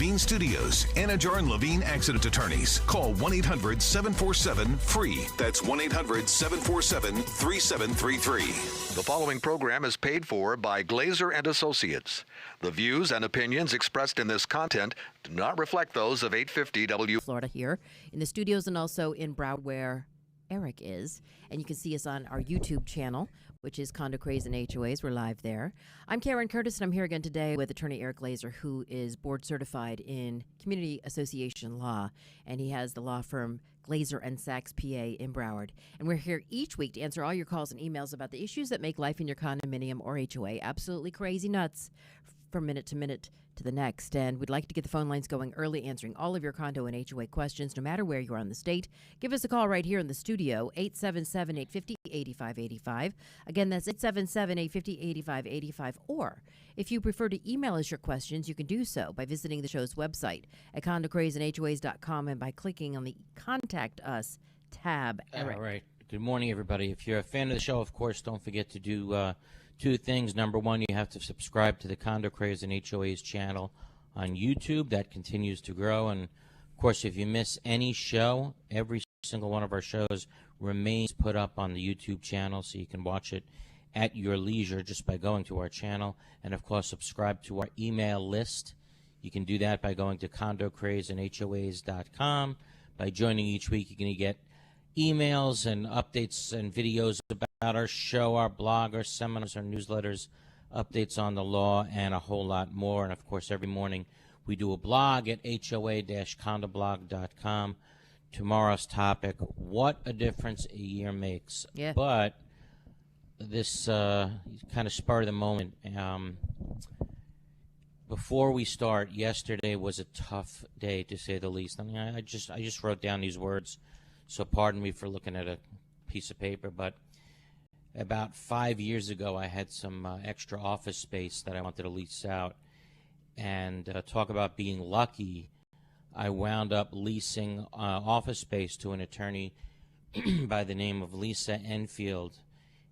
Levine Studios, Anajar and Levine Accident Attorneys. Call 1-800-747-FREE. That's 1-800-747-3733. The following program is paid for by Glazer and Associates. The views and opinions expressed in this content do not reflect those of 850 W. Florida here in the studios and also in Broward where Eric is. And you can see us on our YouTube channel, which is Condo, Craze, and HOAs. We're live there. I'm Karen Curtis, and I'm here again today with attorney Eric Glazer, who is board certified in community association law, and he has the law firm Glazer and Sachs PA in Broward. And we're here each week to answer all your calls and emails about the issues that make life in your condominium or HOA absolutely crazy nuts from minute to minute to the next. And we'd like to get the phone lines going early, answering all of your condo and HOA questions, no matter where you are in the state. Give us a call right here in the studio, 877-850-8585. Again, that's 877-850-8585. Or if you prefer to email us your questions, you can do so by visiting the show's website at condocrazeandhoas.com and by clicking on the Contact Us tab. Eric. All right. Good morning, everybody. If you're a fan of the show, of course, don't forget to do two things. Number one, you have to subscribe to the Condo, Craze, and HOAs channel on YouTube. That continues to grow. And, of course, if you miss any show, every single one of our shows remains put up on the YouTube channel, so you can watch it at your leisure just by going to our channel. And, of course, subscribe to our email list. You can do that by going to condocrazeandhoas.com. By joining each week, you're going to get emails and updates and videos about our show, our blog, our seminars, our newsletters, updates on the law, and a whole lot more. And, of course, every morning we do a blog at hoa-condoblog.com. Tomorrow's topic, what a difference a year makes. Yeah. But this kind of spur of the moment. Before we start, yesterday was a tough day, to say the least. I mean, I just wrote down these words, so pardon me for looking at a piece of paper, but about 5 years ago, I had some extra office space that I wanted to lease out. And talk about being lucky, I wound up leasing office space to an attorney by the name of Lisa Enfield.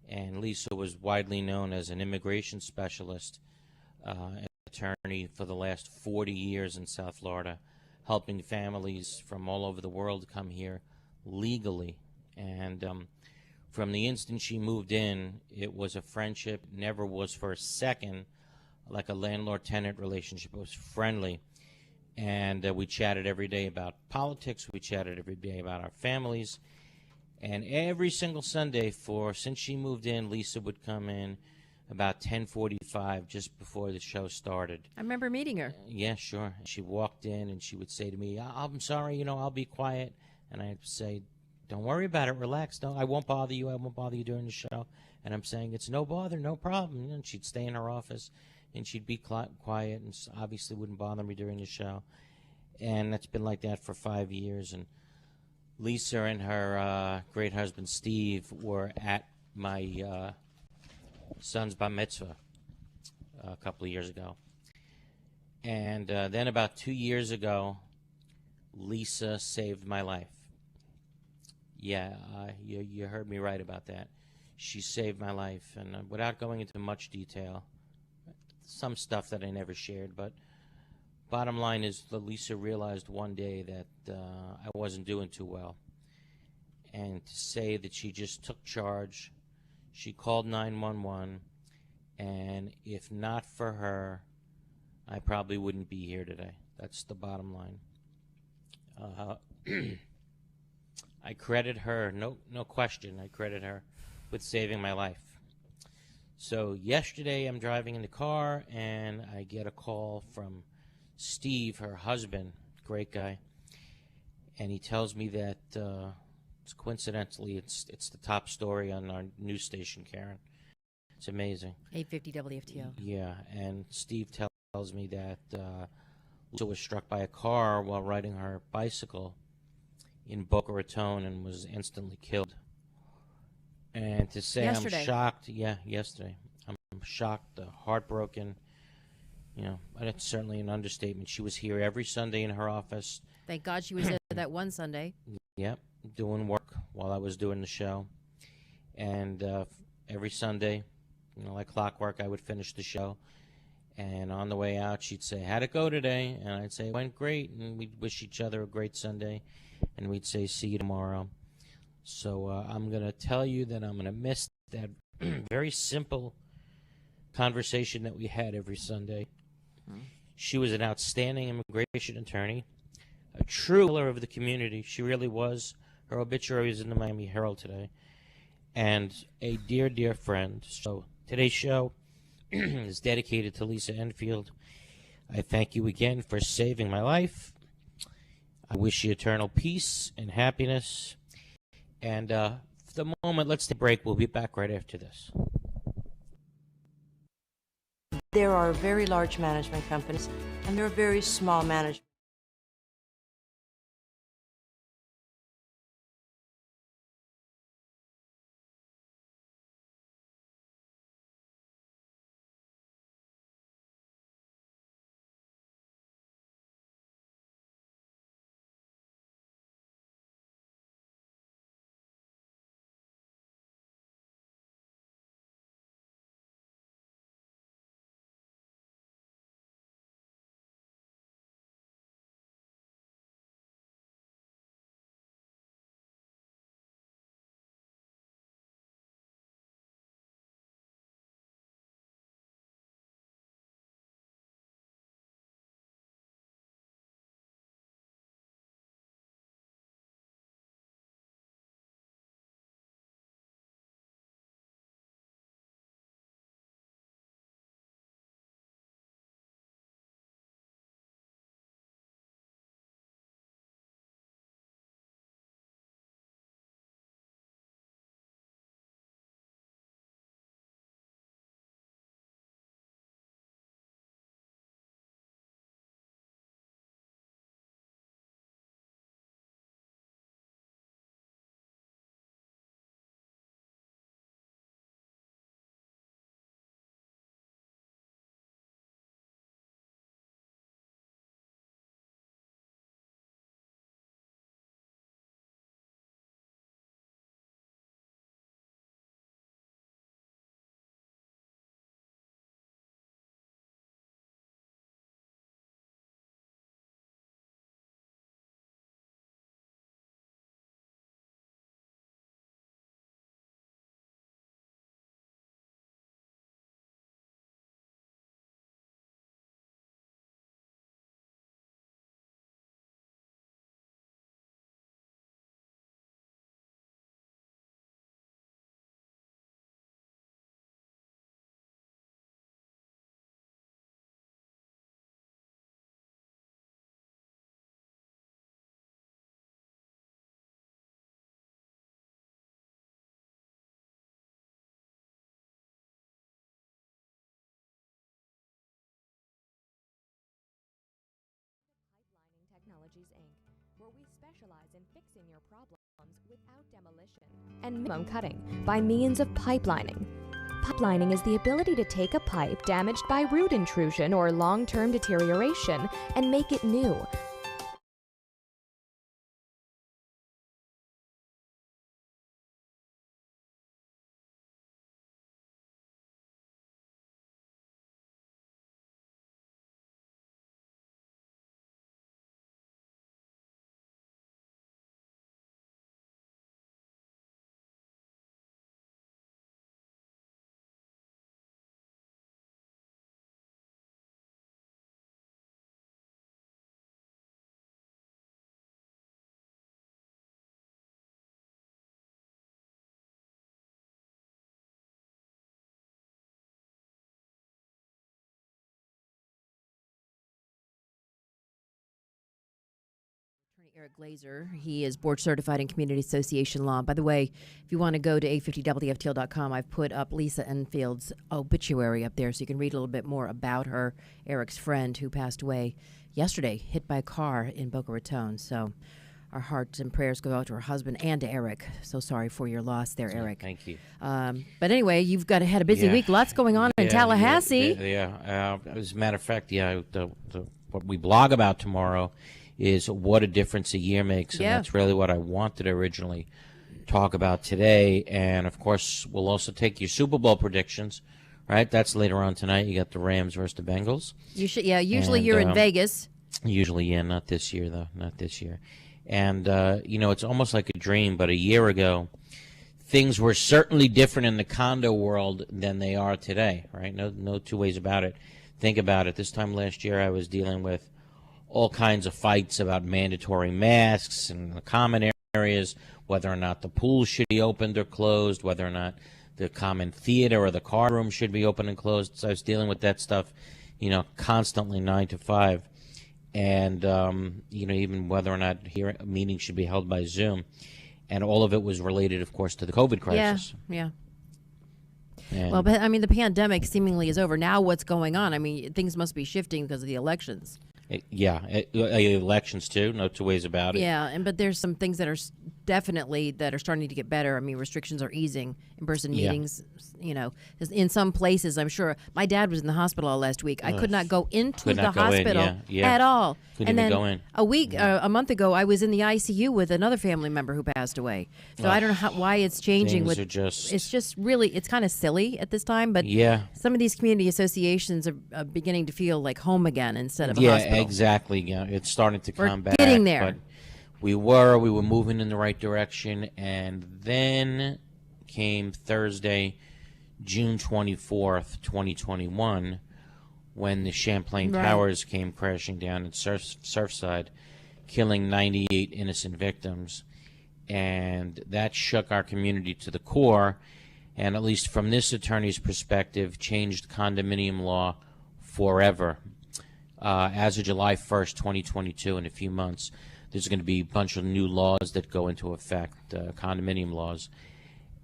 And Lisa was widely known as an immigration specialist, attorney for the last 40 years in South Florida, helping families from all over the world come here legally. And from the instant she moved in, it was a friendship. Never was for a second like a landlord-tenant relationship. It was friendly. And we chatted every day about politics. We chatted every day about our families. And every single Sunday since she moved in, Lisa would come in about 10:45, just before the show started. I remember meeting her. Yeah, sure. She walked in and she would say to me, I'm sorry, I'll be quiet. And I'd say, don't worry about it, relax. No, I won't bother you. I won't bother you during the show. And I'm saying, it's no bother, no problem. And she'd stay in her office and she'd be quiet and obviously wouldn't bother me during the show. And that's been like that for 5 years. And Lisa and her great husband, Steve, were at my son's bar mitzvah a couple of years ago. And then about 2 years ago, Lisa saved my life. Yeah, you heard me right about that. She saved my life, and without going into much detail, some stuff that I never shared, but bottom line is that Lisa realized one day that I wasn't doing too well. And to say that she just took charge, she called 911, and if not for her, I probably wouldn't be here today. That's the bottom line. I credit her, no question, I credit her with saving my life. So yesterday I'm driving in the car and I get a call from Steve, her husband, great guy, and he tells me that coincidentally it's the top story on our news station, Karen. It's amazing. 850 WFTO. Yeah, and Steve tells me that Lisa was struck by a car while riding her bicycle in Boca Raton and was instantly killed. And to say yesterday. I'm shocked, yesterday. I'm shocked, heartbroken. That's certainly an understatement. She was here every Sunday in her office. Thank God she was there that one Sunday. Yep, doing work while I was doing the show. And every Sunday, like clockwork, I would finish the show. And on the way out, she'd say, "How'd it go today?" And I'd say, "It went great." And we'd wish each other a great Sunday. And we'd say, "See you tomorrow." So I'm going to tell you that I'm going to miss that very simple conversation that we had every Sunday. She was an outstanding immigration attorney, a true pillar of the community. She really was. Her obituary is in the Miami Herald today. And a dear, dear friend. So today's show is dedicated to Lisa Enfield. I thank you again for saving my life. I wish you eternal peace and happiness. And for the moment, let's take a break. We'll be back right after this. There are very large management companies, and there are very small management. Technologies Inc., where we specialize in fixing your problems without demolition and minimum cutting by means of pipelining. Pipelining is the ability to take a pipe damaged by root intrusion or long-term deterioration and make it new. Attorney Eric Glazer. He is board certified in community association law. By the way, if you want to go to 850wftl.com, I've put up Lisa Enfield's obituary up there so you can read a little bit more about her, Eric's friend who passed away yesterday, hit by a car in Boca Raton. So our hearts and prayers go out to her husband and to Eric. So sorry for your loss there, Eric. Thank you. But anyway, you've had a busy week. Lots going on in Tallahassee. As a matter of fact, what we blog about tomorrow is what a difference a year makes, and that's really what I wanted to originally talk about today. And of course, we'll also take your Super Bowl predictions. right? That's later on tonight. You got the Rams versus the Bengals. Usually And, you're in Vegas. Usually, yeah, not this year, though. Not this year. And, it's almost like a dream, but a year ago, things were certainly different in the condo world than they are today, right? No two ways about it. Think about it. This time last year, I was dealing with all kinds of fights about mandatory masks and the common areas, whether or not the pool should be opened or closed, whether or not the common theater or the car room should be open and closed. So I was dealing with that stuff, constantly 9 to 5. And, even whether or not meetings should be held by Zoom. And all of it was related, of course, to the COVID crisis. Yeah. And Well, but I mean, the pandemic seemingly is over. Now what's going on? I mean, things must be shifting because of the elections. Elections, too. No two ways about it. Yeah, but there's some things that are definitely starting to get better. I mean, restrictions are easing. In-person meetings, in some places, I'm sure. My dad was in the hospital all last week. I could not go into the hospital at all. Couldn't even go in. A month ago, I was in the ICU with another family member who passed away. So I don't know why it's changing. It's just really, it's kind of silly at this time. But some of these community associations are beginning to feel like home again instead of a hospital. Exactly. Yeah, it's starting to come back. Getting there. But we were moving in the right direction, and then came Thursday, June 24th, 2021, when the Champlain Towers came crashing down in Surfside, killing 98 innocent victims, and that shook our community to the core, and at least from this attorney's perspective, changed condominium law forever. As of July 1st, 2022, in a few months, there's going to be a bunch of new laws that go into effect, condominium laws.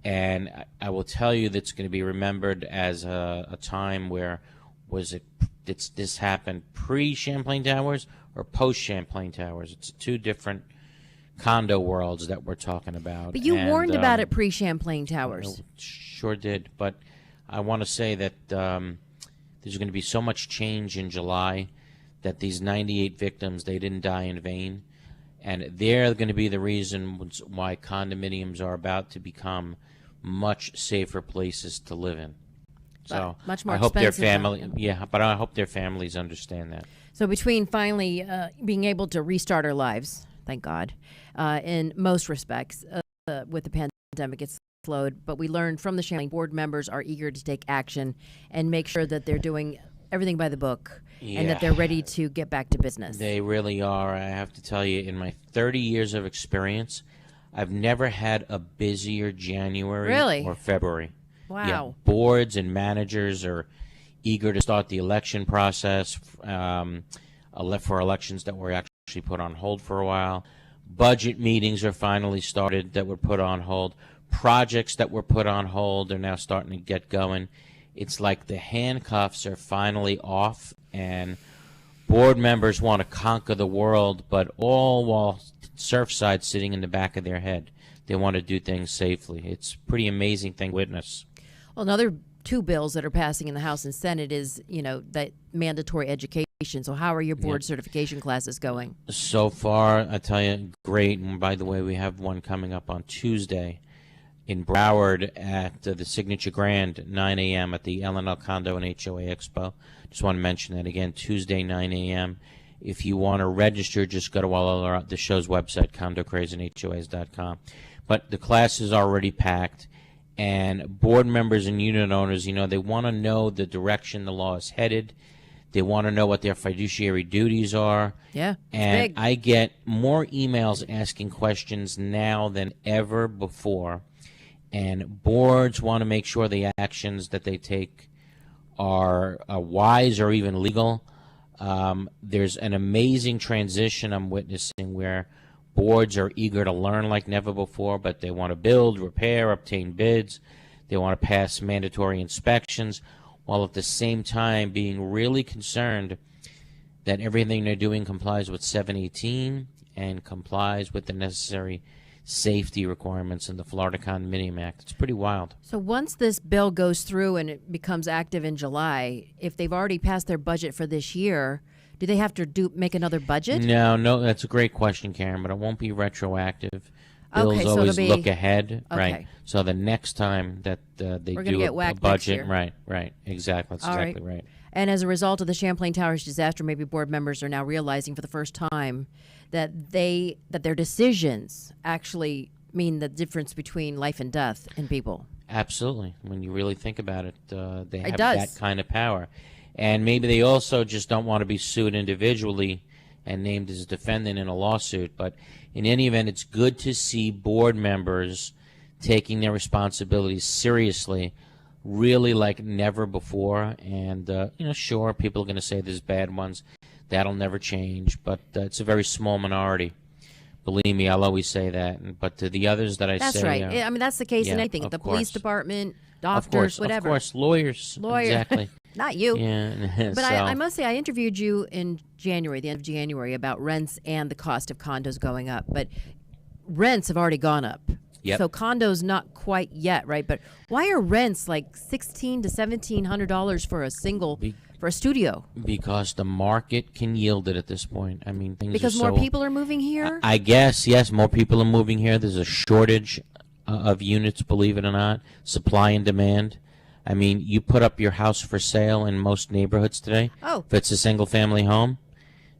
And I will tell you that's going to be remembered as a time where this happened pre-Champlain Towers or post-Champlain Towers. It's two different condo worlds that we're talking about. But you warned about it pre-Champlain Towers. Sure did. But I want to say that there's going to be so much change in July that these 98 victims, they didn't die in vain. And they're going to be the reason why condominiums are about to become much safer places to live in. So much more I hope their expensive. but I hope their families understand that. So between finally being able to restart our lives, thank God, in most respects, with the pandemic, it's slowed. But we learned from the Champlain board members are eager to take action and make sure that they're doing everything by the book and that they're ready to get back to business. They really are. I have to tell you, in my 30 years of experience, I've never had a busier January or February. Wow. Yeah, boards and managers are eager to start the election process for elections that were actually put on hold for a while. Budget meetings are finally started that were put on hold. Projects that were put on hold are now starting to get going. It's like the handcuffs are finally off, and board members want to conquer the world, but all while Surfside sitting in the back of their head. They want to do things safely. It's a pretty amazing thing to witness. Well, another two bills that are passing in the House and Senate is, that mandatory education. So how are your board certification classes going? So far, I tell you, great. And by the way, we have one coming up on Tuesday in Broward at the Signature Grand, 9 a.m. at the L&L Condo and HOA Expo. Just want to mention that again, Tuesday, 9 a.m. If you want to register, just go to the show's website, condocrazeandhoas.com. But the class is already packed, and board members and unit owners, they want to know the direction the law is headed. They want to know what their fiduciary duties are. Yeah, and big. I get more emails asking questions now than ever before. And boards want to make sure the actions that they take are wise or even legal. There's an amazing transition I'm witnessing where boards are eager to learn like never before, but they want to build, repair, obtain bids. They want to pass mandatory inspections, while at the same time being really concerned that everything they're doing complies with 718 and complies with the necessary safety requirements in the Florida Condominium Act. It's pretty wild. So once this bill goes through and it becomes active in July, if they've already passed their budget for this year, do they have to make another budget? No, that's a great question, Karen, but it won't be retroactive. bills Okay, so always it'll be- look ahead, Okay. right? So the next time that they We're gonna do get a whacked next budget, year. right, exactly, that's All right. exactly right. And as a result of the Champlain Towers disaster, maybe board members are now realizing for the first time that their decisions actually mean the difference between life and death in people. Absolutely. When you really think about it, they have does. that kind of power. And maybe they also just don't want to be sued individually and named as a defendant in a lawsuit. But in any event, it's good to see board members taking their responsibilities seriously, really like never before. And, sure, people are going to say there's bad ones. That'll never change. But it's a very small minority. Believe me, I'll always say that. But to the others that I That's say... right. I mean, that's the case in yeah, anything. of The police course. department, Of doctors, course, whatever. Of course, lawyers. Not Exactly. you. Yeah. But so, I must say, I interviewed you in January, the end of January, about rents and the cost of condos going up. But rents have already gone up. Yep. So condos not quite yet, right? But why are rents like $1,600 to $1,700 for a studio? because the market can yield it at this point. I mean, things Because are more people are moving here. I guess, yes, more people are moving here. There's a shortage of units, believe it or not, supply and demand. I mean, you put up your house for sale in most neighborhoods today. Oh. If it's a single-family home,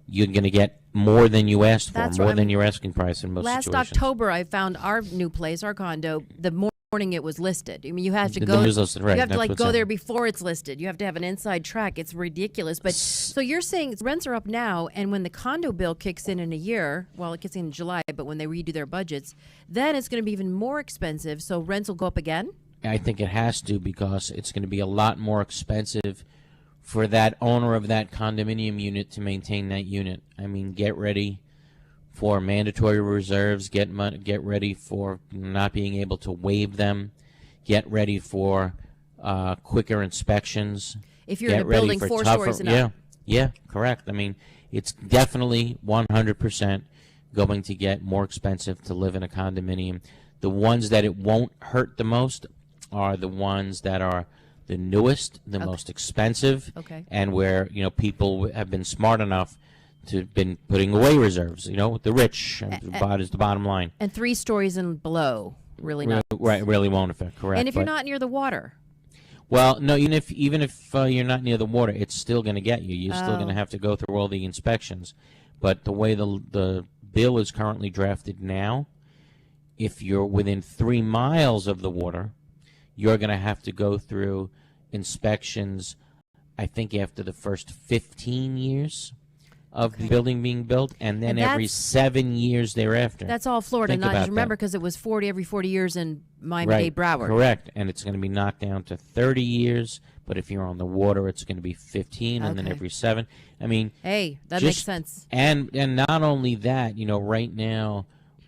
you're going to get more than you asked for, That's more right. I than mean, your asking price in most Last situations. October, I found our new place, our condo, the morning it was listed. I mean, you have to The go. news listed, right, You have to that's like what's go in. there before it's listed. You have to have an inside track. It's ridiculous. But so you're saying rents are up now, and when the condo bill kicks in a year, well, it kicks in July, but when they redo their budgets, then it's going to be even more expensive. So rents will go up again. I think it has to, because it's going to be a lot more expensive for that owner of that condominium unit to maintain that unit. I mean, get ready for mandatory reserves, get ready for not being able to waive them, get ready for quicker inspections. If you're in get a ready building for 4 tougher, stories and up. Yeah, correct. I mean, it's definitely 100% going to get more expensive to live in a condominium. The ones that it won't hurt the most are the ones that are the newest, the most expensive, and where people have been smart enough to been putting away reserves. The rich is the bottom line. And 3 stories and below, really not. Right, really won't affect. Correct. And if you're not near the water. Well, no, even if you're not near the water, it's still going to get you. You're still going to have to go through all the inspections. But the way the bill is currently drafted now, if you're within 3 miles of the water, you're going to have to go through inspections, I think, after the first 15 years of the building being built, and then And every 7 years thereafter. That's all Florida, Think not about just remember, that. because it was 40 every 40 years in Miami-Dade, Broward. Correct, and it's going to be knocked down to 30 years, but if you're on the water, it's going to be 15, and then Okay. every 7. I mean, Hey, that just- makes sense. And not only that, right now,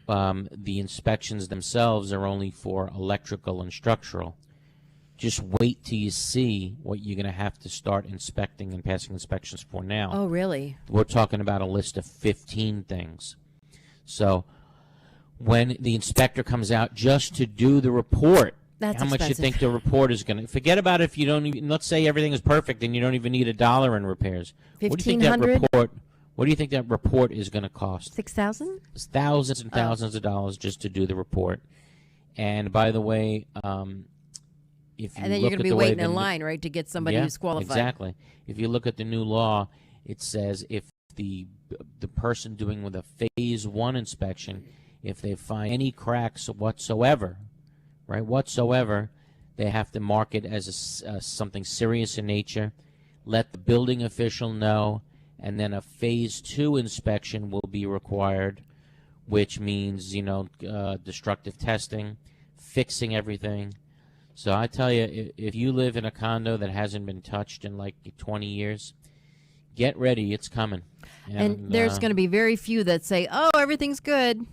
the inspections themselves are only for electrical and structural. Just wait till you see what you're going to have to start inspecting and passing inspections for now. Oh, really? We're talking about a list of 15 things. So when the inspector comes out just to do the report, That's how much you expensive. think the report is going to... Forget about if you don't even... Let's say everything is perfect and you don't even need $1 in repairs. What do you think that $1,500? report... What do you think that report is going to cost? 6,000? It's thousands and thousands of dollars just to do the report. And by the way, if you And then you're look going at to be the way waiting the in new- line, right, to get somebody yeah, who's qualified. Exactly. If you look at the new law, it says if the person doing with a phase 1 inspection, if they find any cracks whatsoever, right, they have to mark it as something serious in nature, let the building official know, and then a phase 2 inspection will be required, which means, destructive testing, fixing everything. So I tell you, if you live in a condo that hasn't been touched in like 20 years, get ready, it's coming. And there's going to be very few that say, oh, everything's good.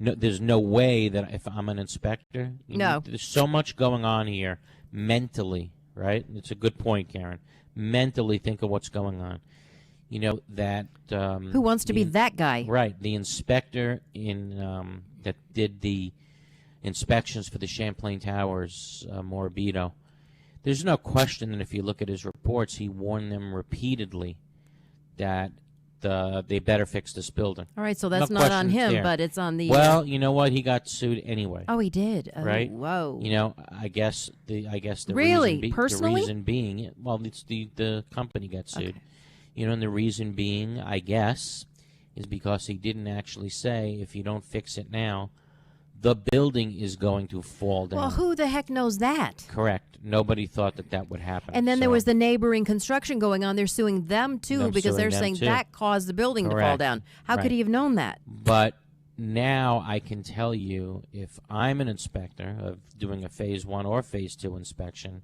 No, there's no way that if I'm an inspector, No. there's so much going on here mentally, right? It's a good point, Karen. Mentally think of what's going on. That... Who wants to be that guy? Right. The inspector that did the inspections for the Champlain Towers, Morabito, there's no question that if you look at his reports, he warned them repeatedly that they better fix this building. All right, so that's No not on question him, there. but it's on the. Well, you know what? He got sued anyway. Oh, he did. Oh, right? Whoa. You know, I guess the Really? Personally? the reason being, well, it's the company got sued. Okay. You know, and the reason being, I guess, is because he didn't actually say if you don't fix it now, the building is going to fall down. Well, who the heck knows that? Correct. Nobody thought that would happen. And then there So- was the neighboring construction going on. They're suing them too Them because they're suing them, saying too. that caused the building to fall Correct. down. How Right. could he have known that? But now I can tell you, if I'm an inspector of doing a Phase 1 or Phase 2 inspection,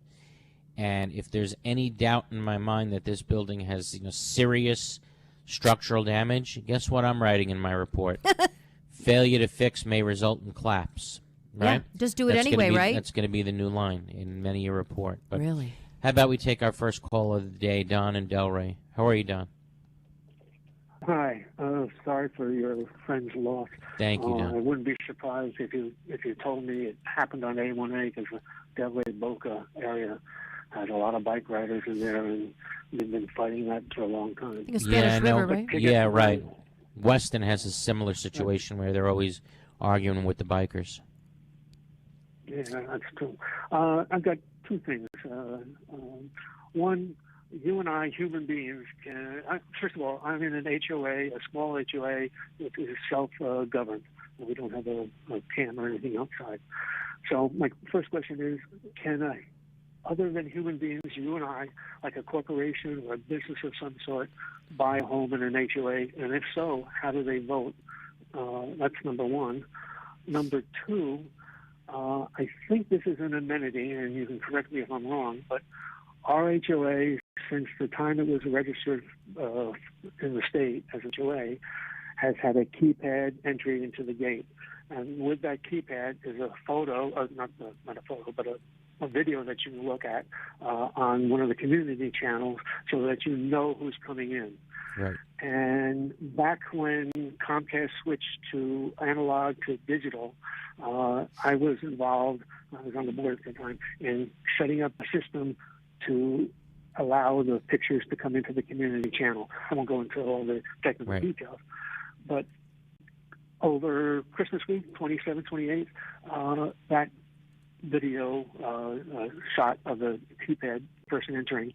and if there's any doubt in my mind that this building has serious structural damage, guess what I'm writing in my report? Failure to fix may result in collapse. Right? Yeah, just do it That's gonna anyway, be- right? That's going to be the new line in many a report. But Really? how about we take our first call of the day, Don and Delray? How are you, Don? Hi. Sorry for your friend's loss. Thank you, Don. I wouldn't be surprised if you told me it happened on A1A because the Delray Boca area has a lot of bike riders in there, and they've been fighting that for a long time. I think it's Spanish River, right? Yeah, right. Weston has a similar situation where they're always arguing with the bikers. Yeah, that's true. I've got two things. One, you and I, human beings, first of all, I'm in an HOA, a small HOA, which is self-governed. We don't have a camera or anything outside. So my first question is, can I, other than human beings, you and I, like a corporation or a business of some sort, buy a home in an HOA? And if so, how do they vote? That's number one. Number two, I think this is an amenity, and you can correct me if I'm wrong, but our HOA, since the time it was registered in the state as a HOA, has had a keypad entry into the gate. And with that keypad is a photo, not a photo, but a video that you can look at on one of the community channels so that you know who's coming in. Right. And back when Comcast switched to analog to digital, I was involved, I was on the board at the time, in setting up a system to allow the pictures to come into the community channel. I won't go into all the technical details. But over Christmas week, 27th, 28th, that video shot of the keypad person entering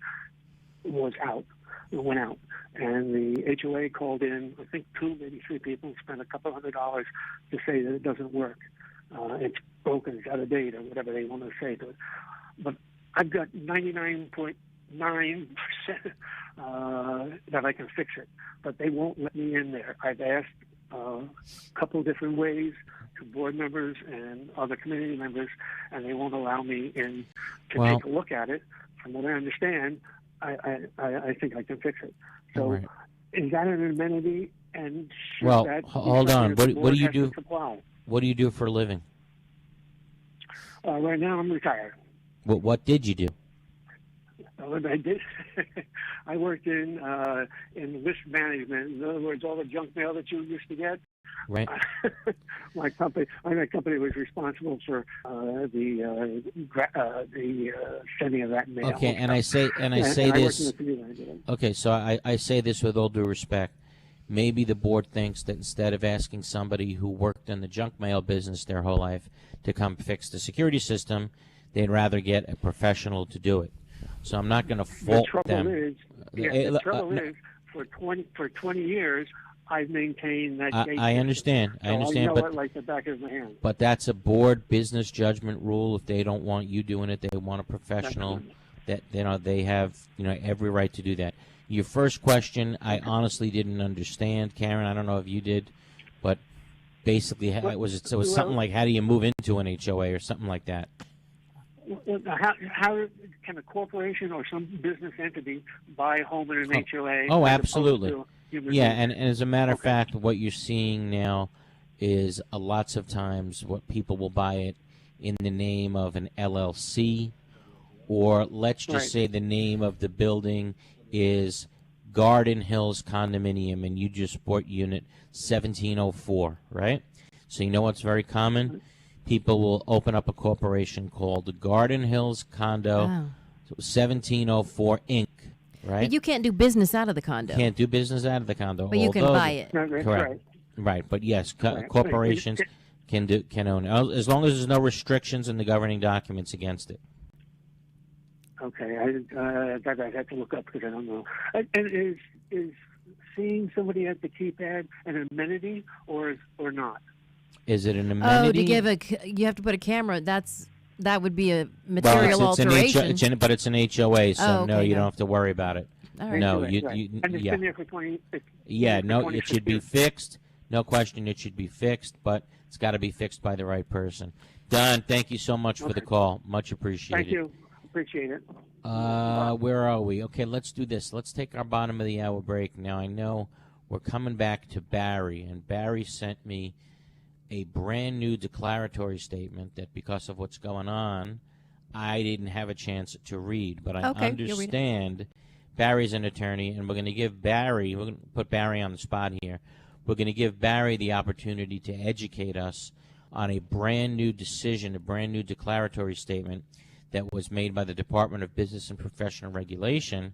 was out. It went out. And the HOA called in, I think 2, maybe 3 people, and spent a couple $100 to say that it doesn't work. It's broken, it's out of date, or whatever they want to say to it. But I've got 99.9% that I can fix it. But they won't let me in there. I've asked a couple different ways to board members and other community members, and they won't allow me in to take a look at it. From what I understand, I think I can fix it. So is that an amenity? And should that hold on. What do you do? Supply? What do you do for a living? Right now, I'm retired. What did you do? I did. I worked in list management. In other words, all the junk mail that you used to get. Right. My company was responsible for the sending of that mail. Okay, and I say this. Okay, so I say this with all due respect. Maybe the board thinks that instead of asking somebody who worked in the junk mail business their whole life to come fix the security system, they'd rather get a professional to do it. So I'm not going to fault them. The trouble is, for 20 years, I've maintained that gate. I understand. So I know it like the back of my hand. But that's a board business judgment rule. If they don't want you doing it, they want a professional. That they have every right to do that. Your first question, I honestly didn't understand, Karen. I don't know if you did, but basically, it was something like, how do you move into an HOA or something like that? How can a corporation or some business entity buy a home in an HOA? Oh, absolutely. Yeah, and as a matter of fact, what you're seeing now is lots of times what people will buy it in the name of an LLC, or let's just say the name of the building is Garden Hills Condominium, and you just bought unit 1704, right? So you know what's very common? People will open up a corporation called the Garden Hills Condo 1704 Inc. right? But you can't do business out of the condo. Can't do business out of the condo. But you can although- buy it. That's Correct. right. Right, but yes, Right. corporations can own it, as long as there's no restrictions in the governing documents against it. Okay, I'd have to look up because I don't know. And is seeing somebody at the keypad an amenity or not? Is it an amenity? Oh, to give you have to put a camera. That would be a material well, alteration. but it's an HOA, so Oh, no, okay, you no. don't have to worry about it. All right. No, Right, you, right. you And it's yeah. been there for 20. Yeah, no, 20 it should be years. fixed. No question, it should be fixed, but it's got to be fixed by the right person. Don, thank you so much for the call. Much appreciated. Thank you. Appreciate it. Where are we? Okay, let's do this. Let's take our bottom of the hour break. Now, I know we're coming back to Barry, and Barry sent me a brand new declaratory statement that because of what's going on, I didn't have a chance to read. But I Okay, you'll read it. understand Barry's an attorney, and we're going to put Barry on the spot here. We're going to give Barry the opportunity to educate us on a brand new decision, a brand new declaratory statement that was made by the Department of Business and Professional Regulation,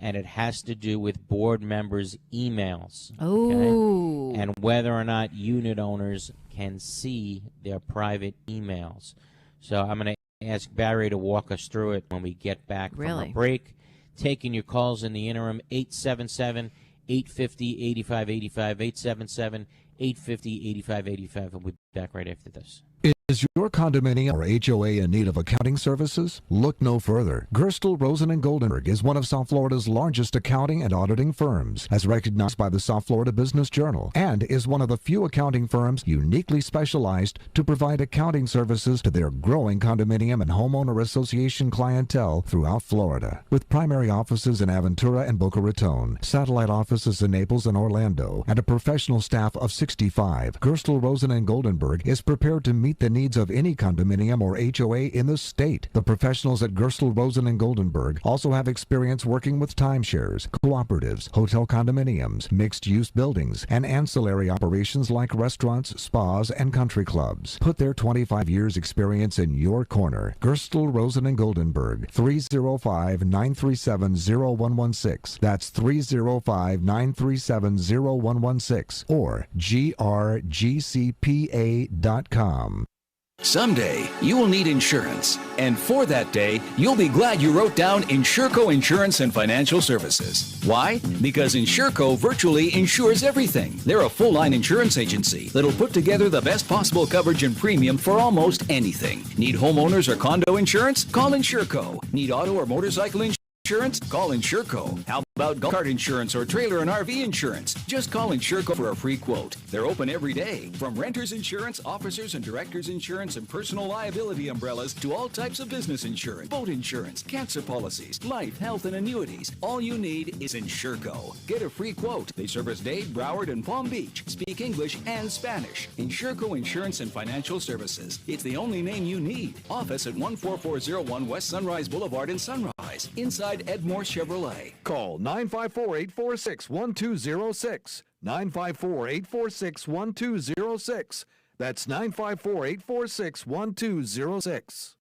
and it has to do with board members' emails. Oh. Okay? And whether or not unit owners can see their private emails. So I'm going to ask Barry to walk us through it when we get back from Really? a break. Taking your calls in the interim, 877-850-8585, 877-850-8585. We'll be back right after this. Is your condominium or HOA in need of accounting services? Look no further. Gerstle, Rosen & Goldenberg is one of South Florida's largest accounting and auditing firms, as recognized by the South Florida Business Journal, and is one of the few accounting firms uniquely specialized to provide accounting services to their growing condominium and homeowner association clientele throughout Florida. With primary offices in Aventura and Boca Raton, satellite offices in Naples and Orlando, and a professional staff of 65, Gerstle, Rosen & Goldenberg is prepared to meet the needs of any condominium or HOA in the state. The professionals at Gerstle, Rosen & Goldenberg also have experience working with timeshares, cooperatives, hotel condominiums, mixed-use buildings, and ancillary operations like restaurants, spas, and country clubs. Put their 25 years experience in your corner. Gerstle, Rosen & Goldenberg, 305-937-0116. That's 305-937-0116 or grgcpa.com. Someday, you will need insurance. And for that day, you'll be glad you wrote down Insurco Insurance and Financial Services. Why? Because Insurco virtually insures everything. They're a full-line insurance agency that'll put together the best possible coverage and premium for almost anything. Need homeowners or condo insurance? Call Insurco. Need auto or motorcycle insurance? Call Insurco. How about golf cart insurance or trailer and RV insurance? Just call Insurco for a free quote. They're open every day. From renters insurance, officers and directors insurance, and personal liability umbrellas to all types of business insurance, boat insurance, cancer policies, life, health, and annuities. All you need is Insurco. Get a free quote. They service Dade, Broward, and Palm Beach. Speak English and Spanish. Insurco Insurance and Financial Services. It's the only name you need. Office at 14401 West Sunrise Boulevard in Sunrise. Inside Ed Morse Chevrolet. Call 954-846-1206. 954-846-1206. That's 954-846-1206.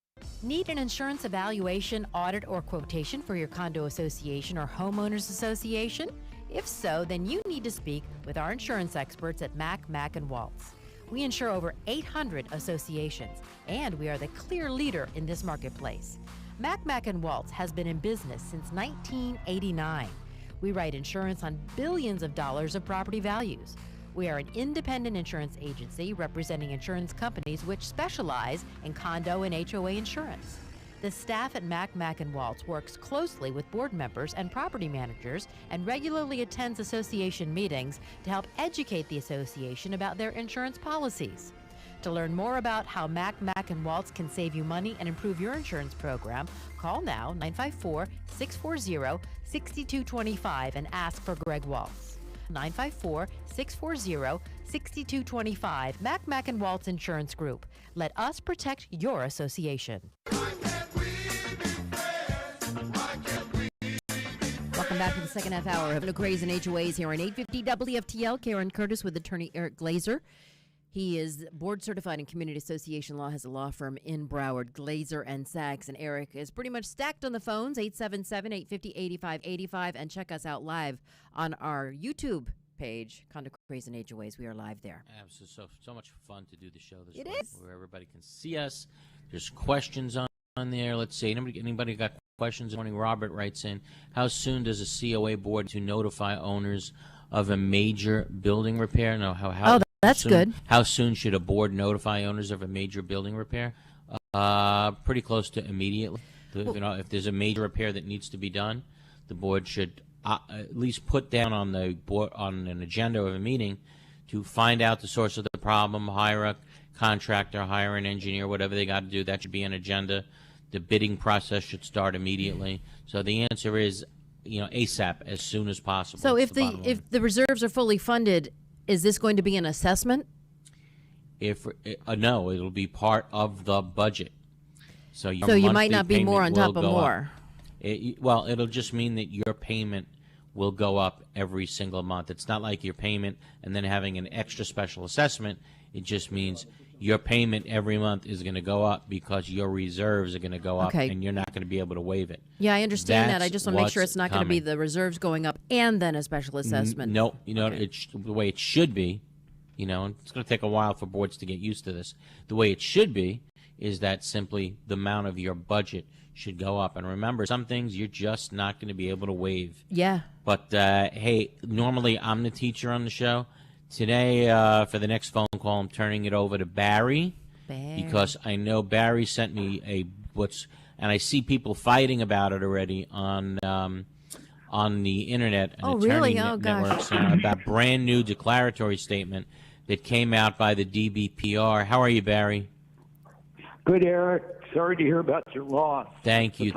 Need an insurance evaluation, audit, or quotation for your condo association or homeowners association? If so, then you need to speak with our insurance experts at Mack & Waltz. We insure over 800 associations, and we are the clear leader in this marketplace. Mack & Waltz has been in business since 1989. We write insurance on billions of dollars of property values. We are an independent insurance agency representing insurance companies which specialize in condo and HOA insurance. The staff at Mack & Waltz works closely with board members and property managers and regularly attends association meetings to help educate the association about their insurance policies. To learn more about how Mack & Waltz can save you money and improve your insurance program, call now 954-640-6225 and ask for Greg Waltz. 954-640-6225. Mack & Waltz Insurance Group. Let us protect your association. Welcome back to the second half hour of Craze and HOAs here on 850 WFTL. Karen Curtis with attorney Eric Glazer. He is board certified in community association law, has a law firm in Broward, Glazer and Sachs. And Eric is pretty much stacked on the phones, 877-850-8585. And check us out live on our YouTube page, Condo, Craze, and HOAs. We are live there. Absolutely. So much fun to do the show this It way, is. where everybody can see us. There's questions on there. Let's see. Anybody got questions this morning? Robert writes in, how soon does a COA board to notify owners of a major building repair? No, how That's soon, good. How soon should a board notify owners of a major building repair? Pretty close to immediately. If there's a major repair that needs to be done, the board should at least put down on the board on an agenda of a meeting to find out the source of the problem, hire a contractor, hire an engineer, whatever they got to do. That should be an agenda. The bidding process should start immediately. So the answer is, ASAP, as soon as possible. So That's if the reserves are fully funded, is this going to be an assessment? No, it'll be part of the budget. So you might not be more on top of more. It'll just mean that your payment will go up every single month. It's not like your payment and then having an extra special assessment. It just means your payment every month is going to go up because your reserves are going to go up, and you're not going to be able to waive it. Yeah, I understand that. I just want to make sure what's it's not going to be coming. the reserves going up and then a special assessment. No, it's the way it should be. And it's going to take a while for boards to get used to this. The way it should be is that simply the amount of your budget should go up. And remember, some things you're just not going to be able to waive. Yeah. But, hey, normally I'm the teacher on the show. Today, for the next phone call, I'm turning it over to Barry. Because I know Barry sent me and I see people fighting about it already on the internet and really? networks about a brand new declaratory statement that came out by the DBPR. How are you, Barry? Good, Eric. Sorry to hear about your loss. Thank you.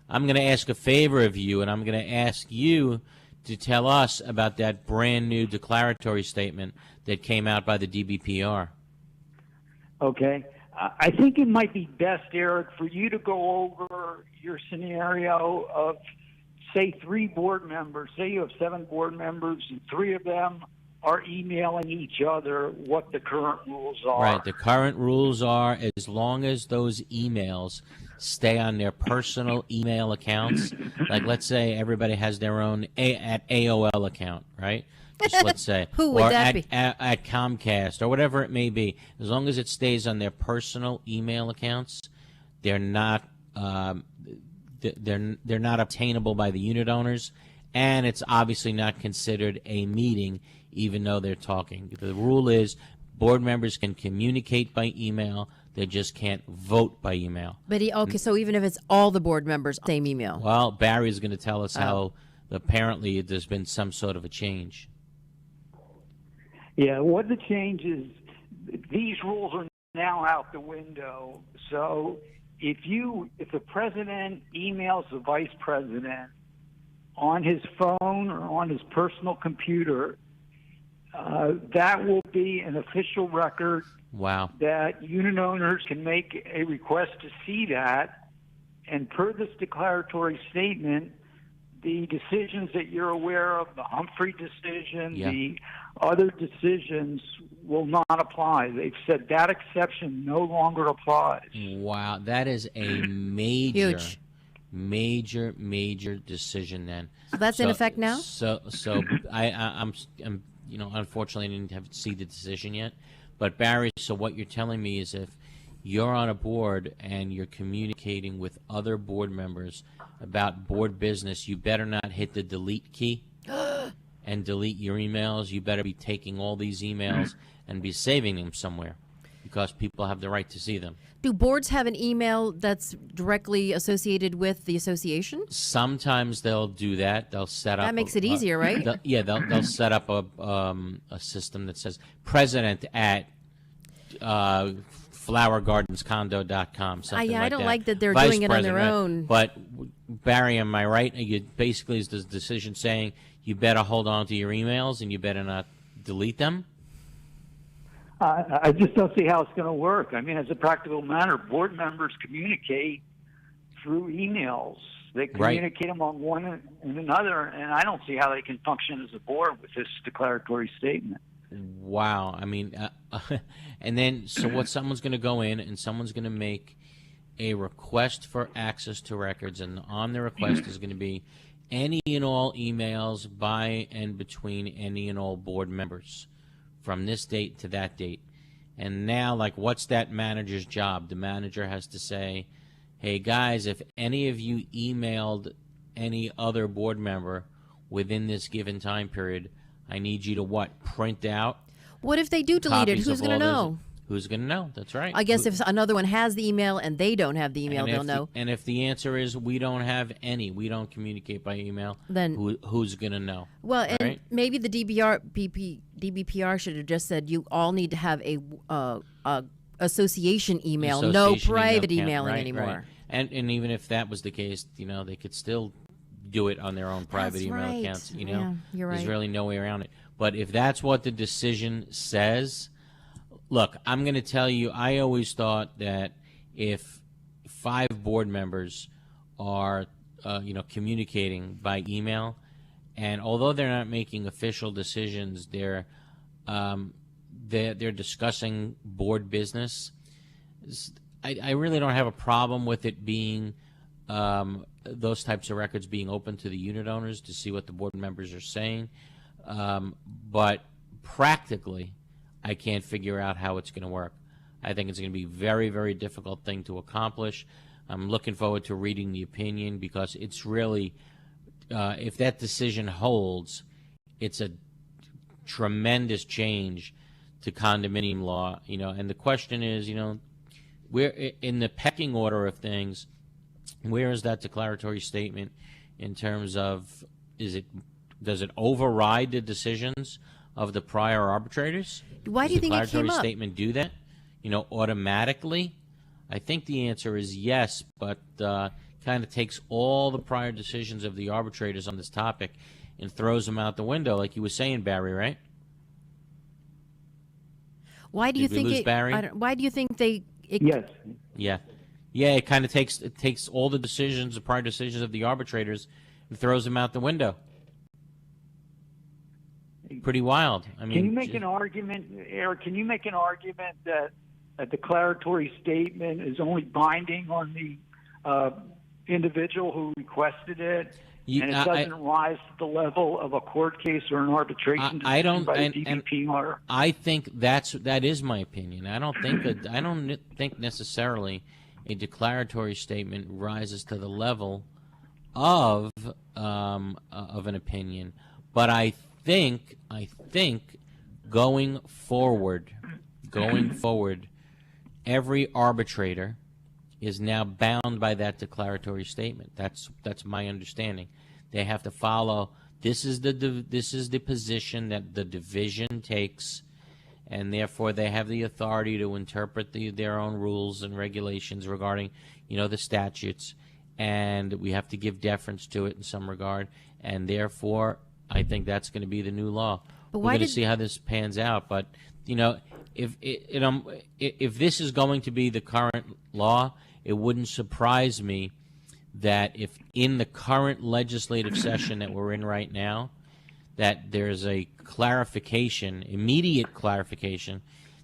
I'm going to ask a favor of you, and I'm going to ask you to tell us about that brand new declaratory statement that came out by the DBPR. Okay. I think it might be best, Eric, for you to go over your scenario of, say, 3 board members. Say you have 7 board members, and 3 of them are emailing each other what the current rules are. Right. The current rules are, as long as those emails stay on their personal email accounts, like let's say everybody has their own at AOL account, right? Just let's say, Who would that be? At Comcast or whatever it may be. As long as it stays on their personal email accounts, they're not they're not obtainable by the unit owners, and it's obviously not considered a meeting, even though they're talking. The rule is board members can communicate by email. They just can't vote by email. But so even if it's all the board members, same email. Well, Barry's going to tell us how apparently there's been some sort of a change. Yeah, what the change is, these rules are now out the window. So if the president emails the vice president on his phone or on his personal computer, that will be an official record. Wow. That unit owners can make a request to see that. And per this declaratory statement, the decisions that you're aware of, the Humphrey decision, the other decisions will not apply. They've said that exception no longer applies. Wow, that is a major decision then. So that's in effect now? So I'm unfortunately I didn't see the decision yet. But Barry, so what you're telling me is if you're on a board and you're communicating with other board members about board business, you better not hit the delete key and delete your emails. You better be taking all these emails and be saving them somewhere because people have the right to see them. Do boards have an email that's directly associated with the association? Sometimes they'll do that. They'll set up. That makes it easier, right? They'll set up a system that says president at flowergardenscondo.com. I don't like that they're doing it on their own. But Barry, am I right? Basically, is the decision saying you better hold on to your emails and you better not delete them? I just don't see how it's going to work. I mean, as a practical matter, board members communicate through emails. They communicate among one and another, and I don't see how they can function as a board with this declaratory statement. Wow. I mean, and then so what? Someone's going to go in and someone's going to make a request for access to records, and on the request is going to be any and all emails by and between any and all board members from this date to that date. And now, like, what's that manager's job? The manager has to say, hey, guys, if any of you emailed any other board member within this given time period, I need you to what? Print out. What if they do delete it? Who's going to know? Who's going to know? That's right. I guess if another one has the email and they don't have the email, they'll know. And if the answer is we don't have any, we don't communicate by email, then who's going to know? Well, and maybe the DBPR should have just said you all need to have a association email, no private emailing anymore. Right. And even if that was the case, they could still do it on their own private email accounts. Yeah, you're right. There's really no way around it. But if that's what the decision says, look, I'm going to tell you, I always thought that if 5 board members are, communicating by email, and although they're not making official decisions, they're discussing board business. I really don't have a problem with it being those types of records being open to the unit owners to see what the board members are saying, but practically, I can't figure out how it's going to work. I think it's going to be a very, very difficult thing to accomplish. I'm looking forward to reading the opinion because it's really, if that decision holds, it's a tremendous change to condominium law. And the question is, where in the pecking order of things, where is that declaratory statement in terms of does it override the decisions of the prior arbitrators? Why do you think it came up? Does the declaratory statement do that, automatically? I think the answer is yes, but kind of takes all the prior decisions of the arbitrators on this topic and throws them out the window, like you were saying, Barry, right? Why do you think Barry? Why do you think they? Yes. Yeah. It kind of takes all the decisions, the prior decisions of the arbitrators, and throws them out the window. Pretty wild. I mean, can you make an argument, Eric? Can you make an argument that a declaratory statement is only binding on the individual who requested it, and it doesn't rise to the level of a court case or an arbitration decision by the DBPR? I think that is my opinion. I don't think necessarily a declaratory statement rises to the level of an opinion, but I think going forward, every arbitrator is now bound by that declaratory statement. That's my understanding. They have to follow. This is the position that the division takes, and therefore they have the authority to interpret their own rules and regulations regarding, the statutes, and we have to give deference to it in some regard, and therefore I think that's going to be the new law. We're going to see how this pans out, but if this is going to be the current law, it wouldn't surprise me that if in the current legislative session that we're in right now, that there's a clarification, immediate clarification,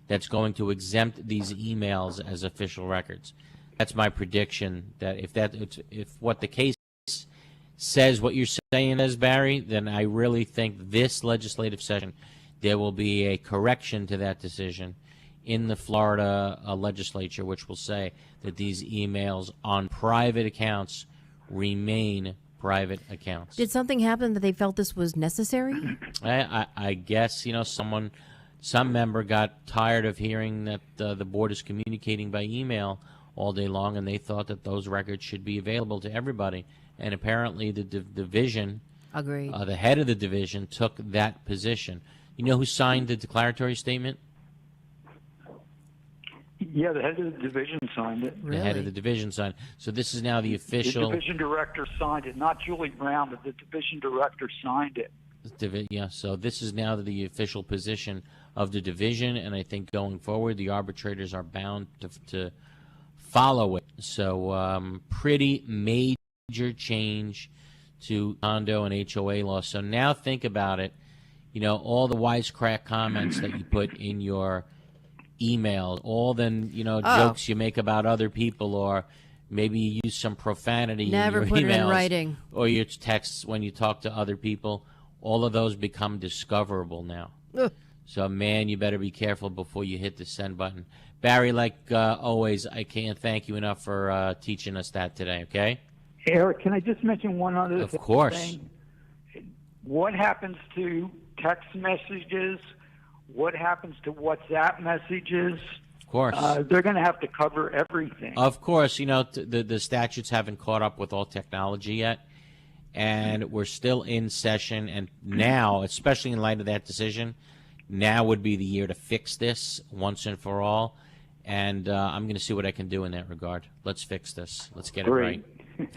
that's going to exempt these emails as official records. That's my prediction. That if what the case says what you're saying as Barry, then I really think this legislative session there will be a correction to that decision in the Florida legislature, which will say that these emails on private accounts remain private accounts. Did something happen that they felt this was necessary? I guess, some member got tired of hearing that the board is communicating by email all day long, and they thought that those records should be available to everybody. And apparently the division, agreed. The head of the division took that position. You know who signed the declaratory statement? Yeah, the head of the division signed it. The head of the division signed. So this is now the official. The division director signed it, not Julie Brown, but the division director signed it. Yeah, so this is now the official position of the division, and I think going forward the arbitrators are bound to follow it. So pretty major change to condo and HOA law. So now think about it. you know, all the wisecrack comments that you put in your email, all the, you know, jokes you make about other people, or maybe you use some profanity Never in your put emails it in writing. or your texts when you talk to other people. All of those become discoverable now. Ugh. So, man, you better be careful before you hit the send button. Barry, like always, I can't thank you enough for teaching us that today, okay? Eric, can I just mention one other thing? Of course. What happens to text messages? What happens to WhatsApp messages? Of course. They're going to have to cover everything. Of course. You know, the statutes haven't caught up with all technology yet, and we're still in session. And now, especially in light of that decision, now would be the year to fix this once and for all. And I'm going to see what I can do in that regard. Let's fix this. Let's get it right.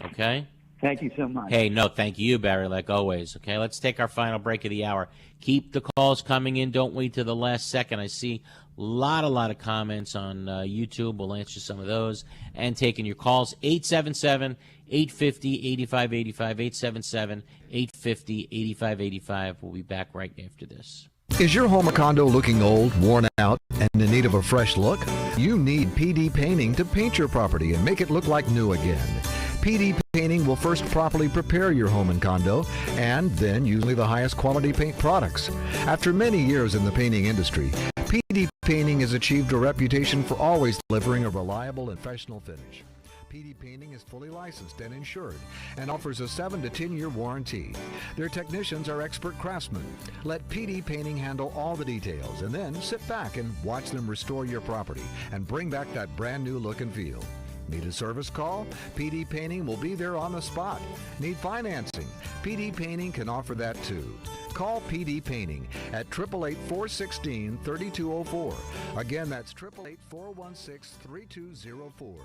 Okay? Thank you so much. Hey, no, thank you, Barry, like always. Okay, let's take our final break of the hour. Keep the calls coming in. Don't wait till the last second. I see a lot of comments on YouTube. We'll answer some of those. And taking your calls, 877-850-8585, 877-850-8585. We'll be back right after this. Is your home or condo looking old, worn out, and in need of a fresh look? You need PD Painting to paint your property and make it look like new again. PD Painting will first properly prepare your home and condo, and then use only the highest quality paint products. After many years in the painting industry, PD Painting has achieved a reputation for always delivering a reliable and professional finish. PD Painting is fully licensed and insured and offers a 7 to 10-year warranty. Their technicians are expert craftsmen. Let PD Painting handle all the details, and then sit back and watch them restore your property and bring back that brand new look and feel. Need a service call? PD Painting will be there on the spot. Need financing? PD Painting can offer that too. Call PD Painting at 888-416-3204. Again, that's 888-416-3204.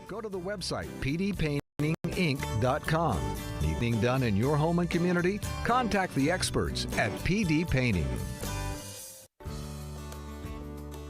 Go to the website, pdpaintinginc.com. Anything done in your home and community? Contact the experts at PD Painting.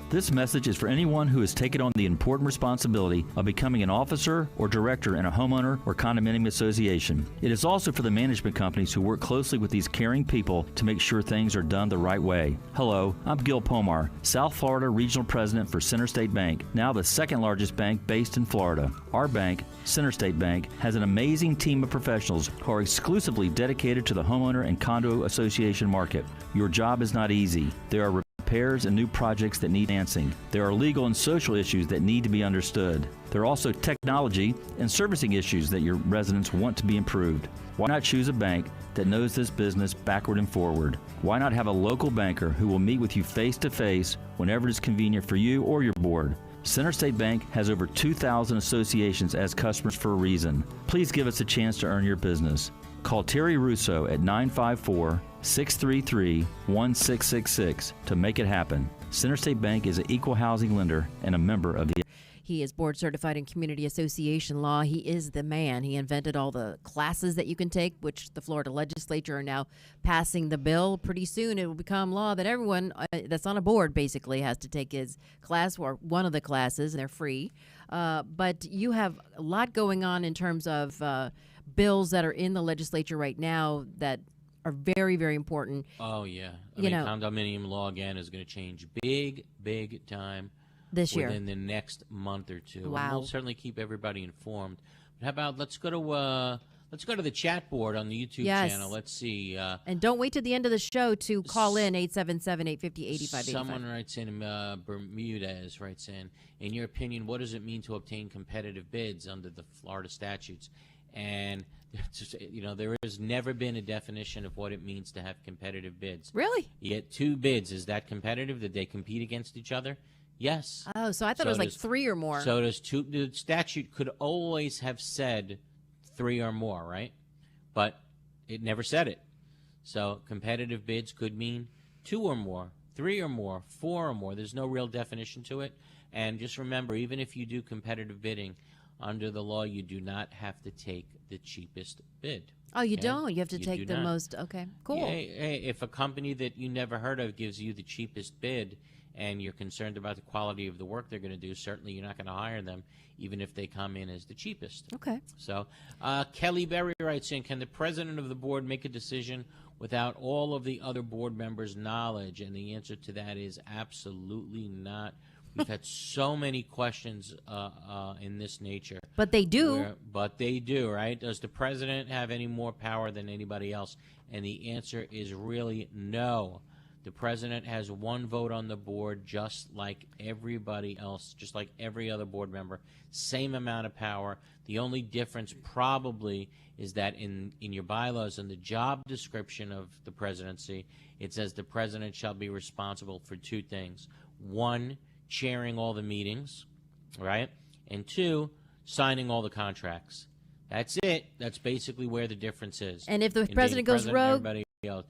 This message is for anyone who has taken on the important responsibility of becoming an officer or director in a homeowner or condominium association. It is also for the management companies who work closely with these caring people to make sure things are done the right way. Hello, I'm Gil Pomar, South Florida Regional President for Center State Bank, now the second largest bank based in Florida. Our bank, Center State Bank, has an amazing team of professionals who are exclusively dedicated to the homeowner and condo association market. Your job is not easy. There are repairs and new projects that need financing. There are legal and social issues that need to be understood. There are also technology and servicing issues that your residents want to be improved. Why not choose a bank that knows this business backward and forward? Why not have a local banker who will meet with you face-to-face whenever it is convenient for you or your board? Center State Bank has over 2,000 associations as customers for a reason. Please give us a chance to earn your business. Call Terry Russo at 954-633-1666 to make it happen. Center State Bank is an equal housing lender and a member of the... He is board certified in community association law. He is the man. He invented all the classes that you can take, which the Florida legislature are now passing the bill. Pretty soon it will become law that everyone that's on a board basically has to take his class or one of the classes, and they're free. But you have a lot going on in terms of bills that are in the legislature right now that are very, very important. Oh, yeah. I mean, condominium law, again, is going to change big time. This year. Within the next month or two. Wow. And we'll certainly keep everybody informed. But how about let's go to the chat board on the YouTube channel. Let's see. And don't wait till the end of the show to call in 877-850-8585. Someone writes in, Bermudez writes in your opinion, what does it mean to obtain competitive bids under the Florida statutes? And there has never been a definition of what it means to have competitive bids. Really? You get two bids. Is that competitive? Did they compete against each other? Yes. Oh, so I thought it was like three or more. So does two. The statute could always have said three or more, right? But it never said it. So competitive bids could mean two or more, three or more, four or more. There's no real definition to it. And just remember, even if you do competitive bidding, under the law, you do not have to take the cheapest bid. Oh, you don't? You have to take the most. Okay, cool. Yeah, if a company that you never heard of gives you the cheapest bid, and you're concerned about the quality of the work they're going to do, certainly you're not going to hire them, even if they come in as the cheapest. Okay. So Kelly Berry writes in, can the president of the board make a decision without all of the other board members' knowledge? And the answer to that is absolutely not. We've had so many questions in this nature. But they do. But they do, right? Does the president have any more power than anybody else? And the answer is really no. The president has one vote on the board, just like everybody else, just like every other board member. Same amount of power. The only difference probably is that in your bylaws and the job description of the presidency, it says the president shall be responsible for two things. One, chairing all the meetings, right? And two, signing all the contracts. That's it. That's basically where the difference is. And if the president goes rogue,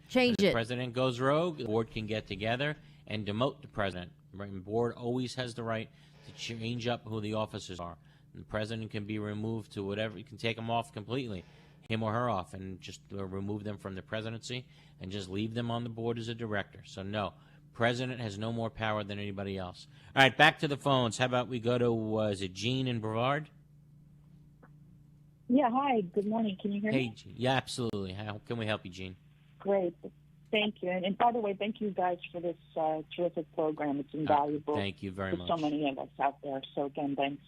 change it. If the president goes rogue, the board can get together and demote the president. The board always has the right to change up who the officers are. And the president can be removed to whatever. You can take them off completely, him or her off, and just remove them from the presidency and just leave them on the board as a director. So no, president has no more power than anybody else. All right, back to the phones. How about we go to, is it Jean in Brevard? Yeah, hi. Good morning. Can you hear me? Hey, Jean. Yeah, absolutely. How can we help you, Jean? Great. Thank you. And by the way, thank you guys for this terrific program. It's invaluable. Thank you very much. For so many of us out there. So again, thanks.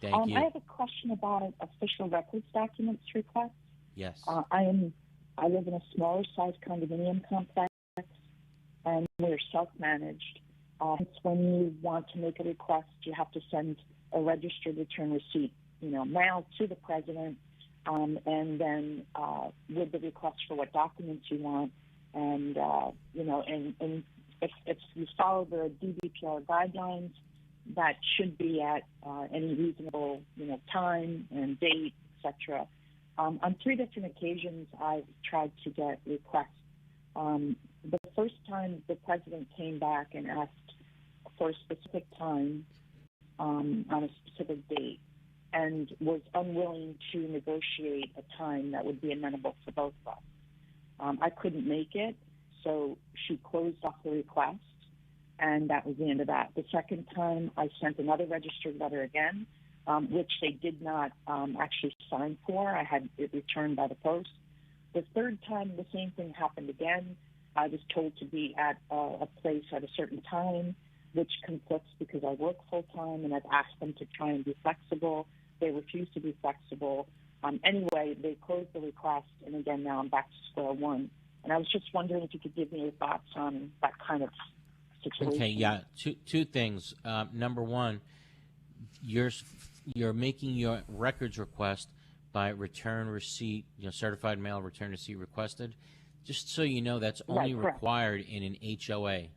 Thank you. I have a question about an official records documents request. Yes. I live in a smaller size condominium complex, and we're self-managed. When you want to make a request, you have to send a registered return receipt, mailed to the president, and then with the request for what documents you want, and and if you follow the DBPR guidelines, that should be at any reasonable time and date, etc. On 3 different occasions, I've tried to get requests. The first time, the president came back and asked for a specific time on a specific date, and was unwilling to negotiate a time that would be amenable for both of us. I couldn't make it, so she closed off the request, and that was the end of that. The second time, I sent another registered letter again, which they did not actually sign for. I had it returned by the post. The third time, the same thing happened again. I was told to be at a place at a certain time, which conflicts because I work full-time, and I've asked them to try and be flexible. They refused to be flexible. Anyway, they closed the request, and again, now I'm back to square one. And I was just wondering if you could give me your thoughts on that kind of situation. Okay, yeah, two things. Number one, you're making your records request by return receipt, certified mail return receipt requested. Just so you know, that's only required in an HOA.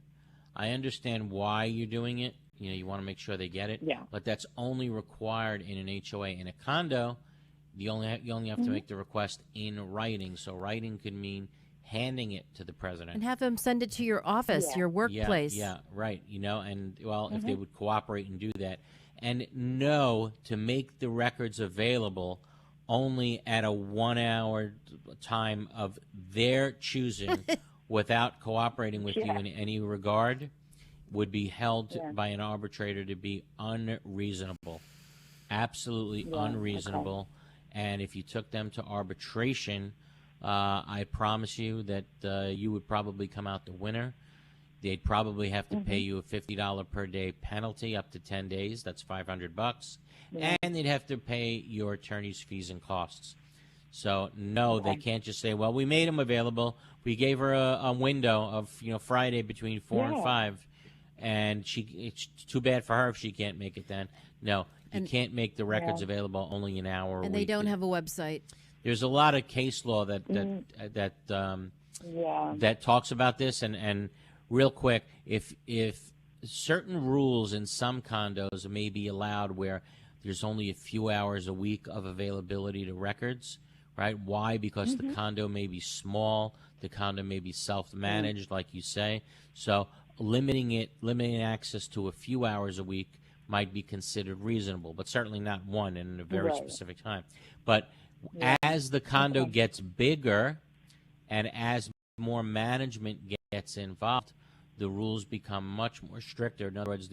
I understand why you're doing it. You want to make sure they get it. Yeah. But that's only required in an HOA. In a condo, you only have to make the request in writing. So writing could mean handing it to the president. And have them send it to your office, your workplace. Yeah, right. And, well, if they would cooperate and do that. And no, to make the records available only at a 1 hour time of their choosing without cooperating with you in any regard would be held by an arbitrator to be unreasonable. Absolutely unreasonable. Okay. And if you took them to arbitration, I promise you that you would probably come out the winner. They'd probably have to pay you a $50 per day penalty up to 10 days. That's $500. And they'd have to pay your attorney's fees and costs. So, no, they can't just say, well, we made them available. We gave her a window of, Friday between 4 and 5. And it's too bad for her if she can't make it then. No, you can't make the records available only an hour a week. And they don't have a website. There's a lot of case law that talks about this. And real quick, if certain rules in some condos may be allowed where there's only a few hours a week of availability to records, right? Why? Because the condo may be small, the condo may be self-managed, like you say. So limiting access to a few hours a week might be considered reasonable, but certainly not one in a very specific time. But as the condo gets bigger and as more management gets involved, the rules become much more stricter. In other words,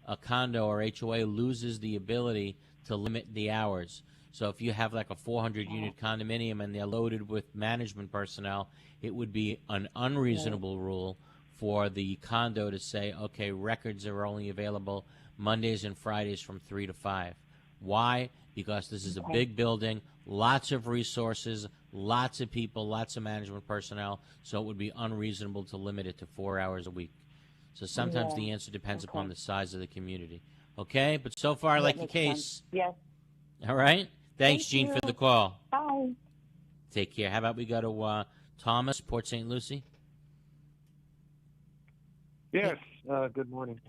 a condo or HOA loses the ability to limit the hours. So if you have like a 400-unit condominium and they're loaded with management personnel, it would be an unreasonable rule for the condo to say, okay, records are only available Mondays and Fridays from 3 to 5. Why? Because this is a big building, lots of resources, lots of people, lots of management personnel, so it would be unreasonable to limit it to 4 hours a week. So sometimes the answer depends upon the size of the community. Okay? But so far, I like your case. Yes. All right? Thanks, Gene, for the call. Bye. Take care. How about we go to Thomas, Port St. Lucie? Yes. Good morning.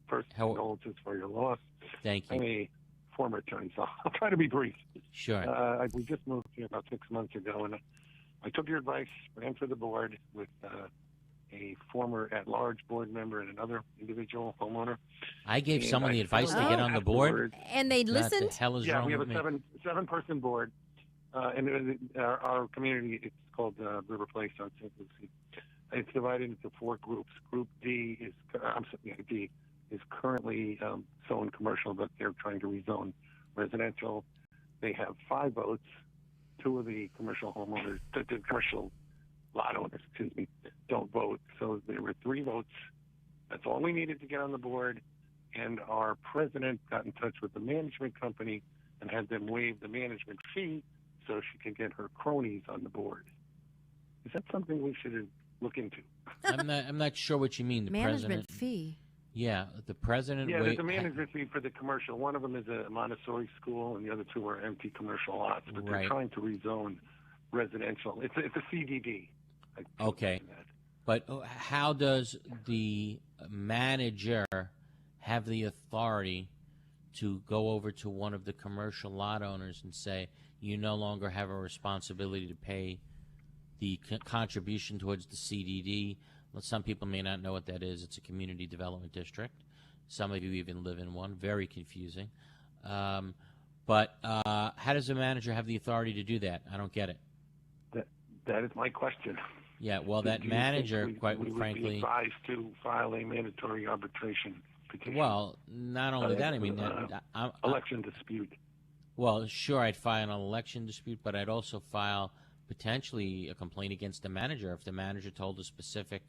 First, condolences for your loss. Thank you. I'm a former attorney, so I'll try to be brief. Sure. We just moved here about 6 months ago, and I took your advice, ran for the board with a former at-large board member and another individual homeowner. I gave someone the advice to get on the board. And they listened? What the hell is yeah, wrong we have with a me? seven-person board, and our community, it's called River Place on St. Lucie. It's divided into 4 groups. Group D is currently zoned commercial, but they're trying to rezone residential. They have 5 votes. 2 of the commercial homeowners, the commercial lot owners, don't vote. So there were 3 votes. That's all we needed to get on the board. And our president got in touch with the management company and had them waive the management fee so she could get her cronies on the board. Is that something we should look into? I'm not sure what you mean. The Management president fee. Yeah, the president. Yeah, there's a management fee for the commercial. One of them is a Montessori school, and the other 2 are empty commercial lots. But they're trying to rezone residential. It's a CDD. Okay, but how does the manager have the authority to go over to one of the commercial lot owners and say, you no longer have a responsibility to pay the contribution towards the CDD? Well, some people may not know what that is. It's a community development district. Some of you even live in one. Very confusing. But how does the manager have the authority to do that? I don't get it. That is my question. Yeah, well, that manager, quite frankly, would be advised to file a mandatory arbitration petition. Well, not only that, I mean, election dispute. Well, sure, I'd file an election dispute, but I'd also file potentially a complaint against the manager if the manager told a specific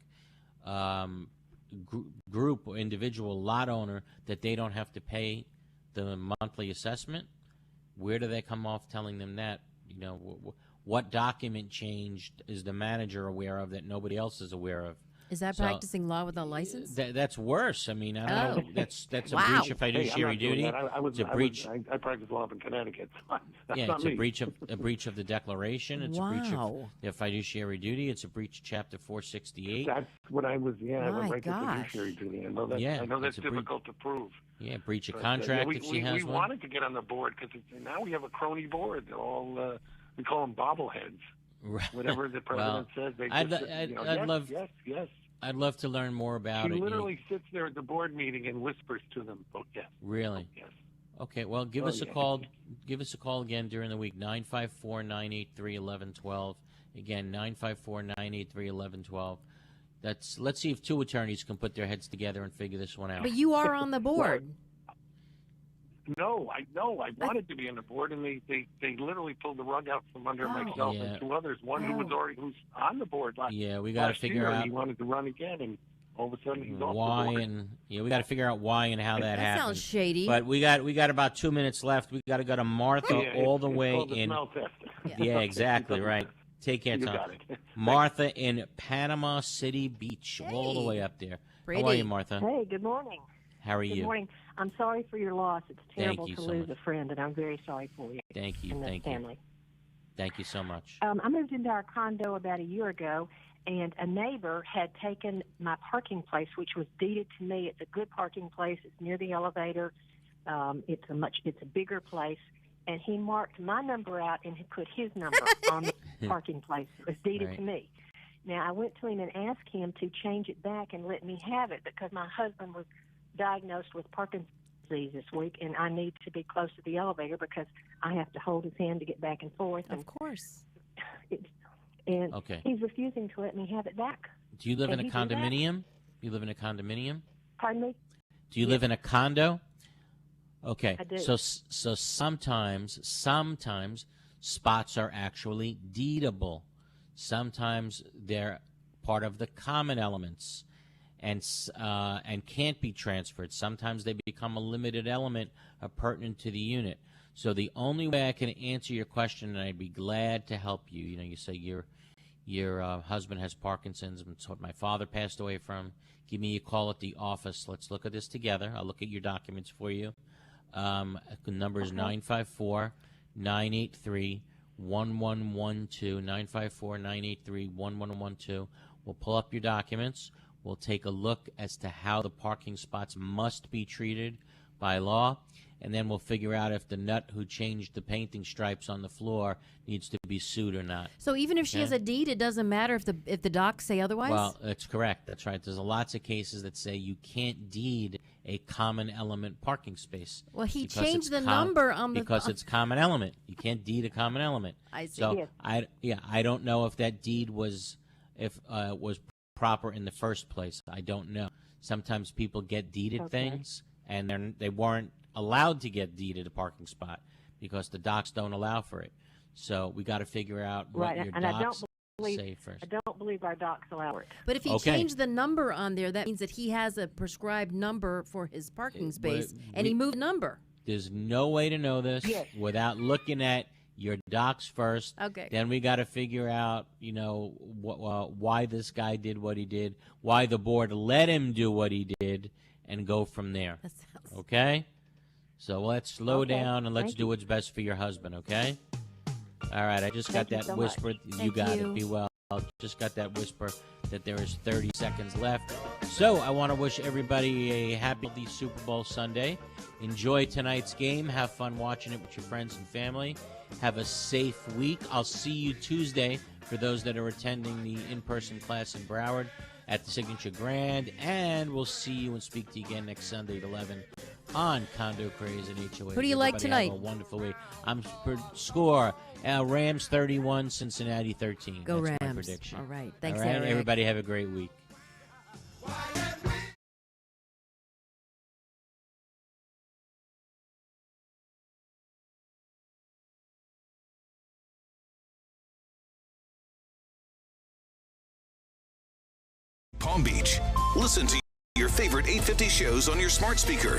group or individual lot owner that they don't have to pay the monthly assessment. Where do they come off telling them that? You know, what document changed is the manager aware of that nobody else is aware of? Is that practicing law without license? That's worse. I mean, I don't know. That's a breach of fiduciary duty. It's a breach. I practice law up in Connecticut. That's yeah, not it's me. a breach of the declaration. It's a breach of their fiduciary duty. It's a breach of Chapter 468. That's what I was. Yeah, I went right gosh. to fiduciary duty. I know that. Yeah, I know that's it's a difficult to prove. Yeah, breach of But, contract we, if she has we one. wanted to get on the board because now we have a crony board. They're all we call them bobbleheads. Right. Whatever the president says, they just yes. I'd love to learn more about it. She literally sits there at the board meeting and whispers to them, "Vote yes." Really? Yes. Okay. Well, give us a call. Give us a call again during the week. 954-983-1112. Again, 954-983-1112. Let's see if 2 attorneys can put their heads together and figure this one out. But you are on the board. No, I wanted to be on the board, and they literally pulled the rug out from under myself and 2 others. One who's on the board last Yeah, we got to figure year, out. He wanted to run again, and all of a sudden he's off why the board. and we got to figure out why and how that happened. Sounds shady. But we got about 2 minutes left. We got to go to Martha all the way called the in. smell test. Yeah, exactly right. Take care, You Tom. got it. Martha in Panama City Beach, all the way up there. Pretty. How are you, Martha? Hey, good morning. How are you? Good morning. I'm sorry for your loss. It's terrible you to so lose much. a friend, and I'm very sorry for you. Thank you. And the Thank family. you. Thank you so much. I moved into our condo about a year ago, and a neighbor had taken my parking place, which was deeded to me. It's a good parking place. It's near the elevator. It's a bigger place, and he marked my number out and he put his number on the parking place. It was deeded to me. Now, I went to him and asked him to change it back and let me have it because my husband was diagnosed with Parkinson's disease this week, and I need to be close to the elevator because I have to hold his hand to get back and forth. Of course. And Okay. he's refusing to let me have it back. Do you live Can in a he do that? condominium? You live in a condominium? Pardon me? Do you live in a condo? Okay. I do. So sometimes spots are actually deedable. Sometimes they're part of the common elements and can't be transferred. Sometimes they become a limited element pertinent to the unit. So the only way I can answer your question, and I'd be glad to help you, you say your husband has Parkinson's, it's what my father passed away from. Give me a call at the office. Let's look at this together. I'll look at your documents for you. The number is 954-983-1112, 954-983-1112. We'll pull up your documents. We'll take a look as to how the parking spots must be treated by law, and then we'll figure out if the nut who changed the painting stripes on the floor needs to be sued or not. So even if she has a deed, it doesn't matter if the docs say otherwise? Well, that's correct. That's right. There's lots of cases that say you can't deed a common element parking space. Well, he changed the number on the... Because it's common element. You can't deed a common element. I see. So, I don't know if that deed was proper in the first place. I don't know. Sometimes people get deeded things, and they weren't allowed to get deeded a parking spot because the docs don't allow for it. So we got to figure out what your docs say first. I don't believe our docs allow it. But if he changed the number on there, that means that he has a prescribed number for his parking space, and he moved the number. There's no way to know this without looking at your docs first. Okay. Then we got to figure out, why this guy did what he did, why the board let him do what he did, and go from there. Okay? So let's slow down and let's do what's best for your husband, okay? All right, I just got that whisper. You got it. Be well. Just got that whisper that there is 30 seconds left. So I want to wish everybody a happy Super Bowl Sunday. Enjoy tonight's game. Have fun watching it with your friends and family. Have a safe week. I'll see you Tuesday for those that are attending the in-person class in Broward at the Signature Grand. And we'll see you and speak to you again next Sunday at 11 on Condo, Craze, and HOAs. Who do you like tonight? Have a wonderful week. I'm score Rams 31, Cincinnati 13. Go That's Rams. My prediction. All right. Thanks, All right, Eric. everybody have a great week. Palm Beach. Listen to your favorite 850 shows on your smart speaker.